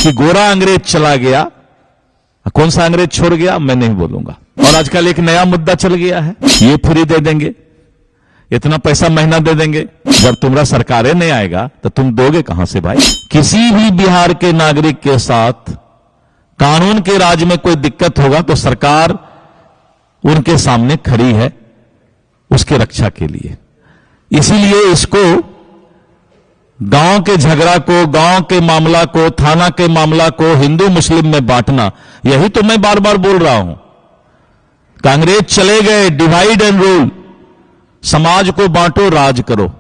कि गोरा अंग्रेज चला गया, कौन सा अंग्रेज छोड़ गया मैं नहीं बोलूंगा। और आजकल एक नया मुद्दा चल गया है, ये फ्री दे देंगे, इतना पैसा महीना दे देंगे। जब तुम्हारा सरकारें नहीं आएगा तो तुम दोगे कहां से भाई? किसी भी बिहार के नागरिक के साथ कानून के राज में कोई दिक्कत होगा तो सरकार उनके सामने खड़ी है उसके रक्षा के लिए। इसीलिए इसको गांव के झगड़ा को, गांव के मामला को, थाना के मामला को हिंदू मुस्लिम में बांटना, यही तो मैं बार बार बोल रहा हूं। कांग्रेस चले गए, डिवाइड एंड रूल, समाज को बांटो राज करो।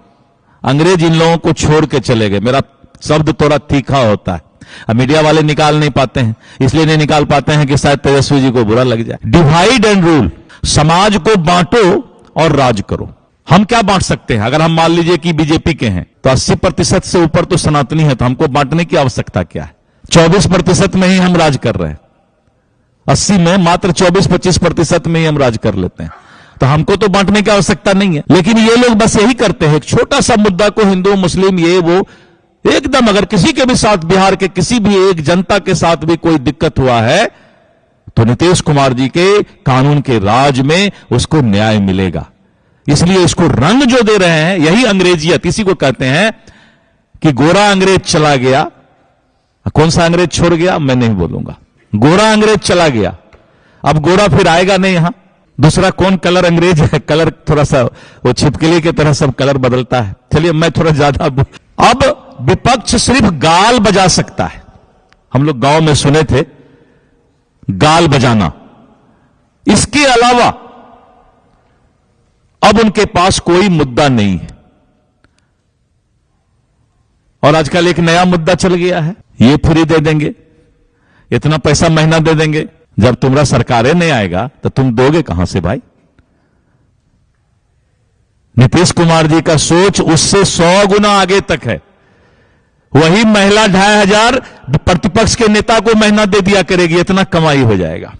अंग्रेज इन लोगों को छोड़ के चले गए। मेरा शब्द थोड़ा तीखा होता है, अब मीडिया वाले निकाल नहीं पाते हैं, इसलिए नहीं निकाल पाते हैं कि शायद तेजस्वी जी को बुरा लग जाए। डिवाइड एंड रूल, समाज को बांटो और राज करो। हम क्या बांट सकते हैं? अगर हम मान लीजिए कि बीजेपी के हैं तो 80% से ऊपर तो सनातनी है, तो हमको बांटने की आवश्यकता क्या है? 24% में ही हम राज कर रहे हैं, 80 में मात्र 24-25% में ही हम राज कर लेते हैं, तो हमको तो बांटने की आवश्यकता नहीं है। लेकिन ये लोग बस यही करते हैं, एक छोटा सा मुद्दा को हिंदू मुस्लिम ये वो एकदम, अगर किसी के भी साथ, बिहार के किसी भी एक जनता के साथ भी कोई दिक्कत हुआ है तो नीतीश कुमार जी के कानून के राज में उसको न्याय मिलेगा। इसलिए इसको रंग जो दे रहे हैं, यही अंग्रेजियत, इसी को कहते हैं कि गोरा अंग्रेज चला गया, कौन सा अंग्रेज छोड़ गया मैं नहीं बोलूंगा। गोरा अंग्रेज चला गया, अब गोरा फिर आएगा नहीं यहां। दूसरा कौन कलर अंग्रेज है, कलर थोड़ा सा वो छिपकली की तरह सब कलर बदलता है। चलिए मैं थोड़ा ज्यादा, अब विपक्ष सिर्फ गाल बजा सकता है। हम लोग गांव में सुने थे गाल बजाना, इसके अलावा अब उनके पास कोई मुद्दा नहीं है। और आजकल एक नया मुद्दा चल गया है, ये फ्री दे देंगे, इतना पैसा महीना दे देंगे। जब तुम्हारा सरकारें नहीं आएगा तो तुम दोगे कहां से भाई? नीतीश कुमार जी का सोच उससे 100 गुना आगे तक है। वही महिला 2500 प्रतिपक्ष के नेता को महीना दे दिया करेगी, इतना कमाई हो जाएगा।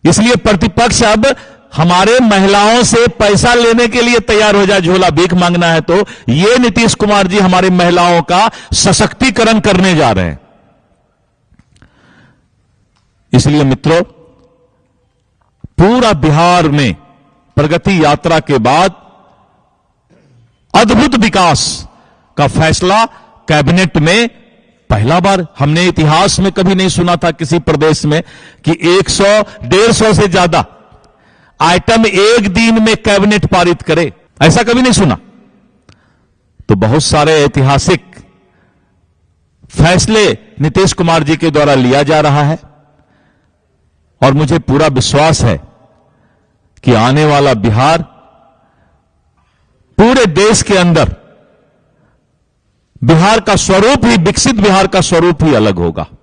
इसलिए प्रतिपक्ष अब हमारे महिलाओं से पैसा लेने के लिए तैयार हो जाए, झोला भीख मांगना है तो। ये नीतीश कुमार जी हमारी महिलाओं का सशक्तिकरण करने जा रहे हैं। इसलिए मित्रों, पूरा बिहार में प्रगति यात्रा के बाद अद्भुत विकास का फैसला कैबिनेट में पहला बार, हमने इतिहास में कभी नहीं सुना था किसी प्रदेश में कि 100-150 से ज्यादा आइटम एक दिन में कैबिनेट पारित करे, ऐसा कभी नहीं सुना। तो बहुत सारे ऐतिहासिक फैसले नीतीश कुमार जी के द्वारा लिया जा रहा है और मुझे पूरा विश्वास है कि आने वाला बिहार पूरे देश के अंदर बिहार का स्वरूप ही, विकसित बिहार का स्वरूप ही अलग होगा।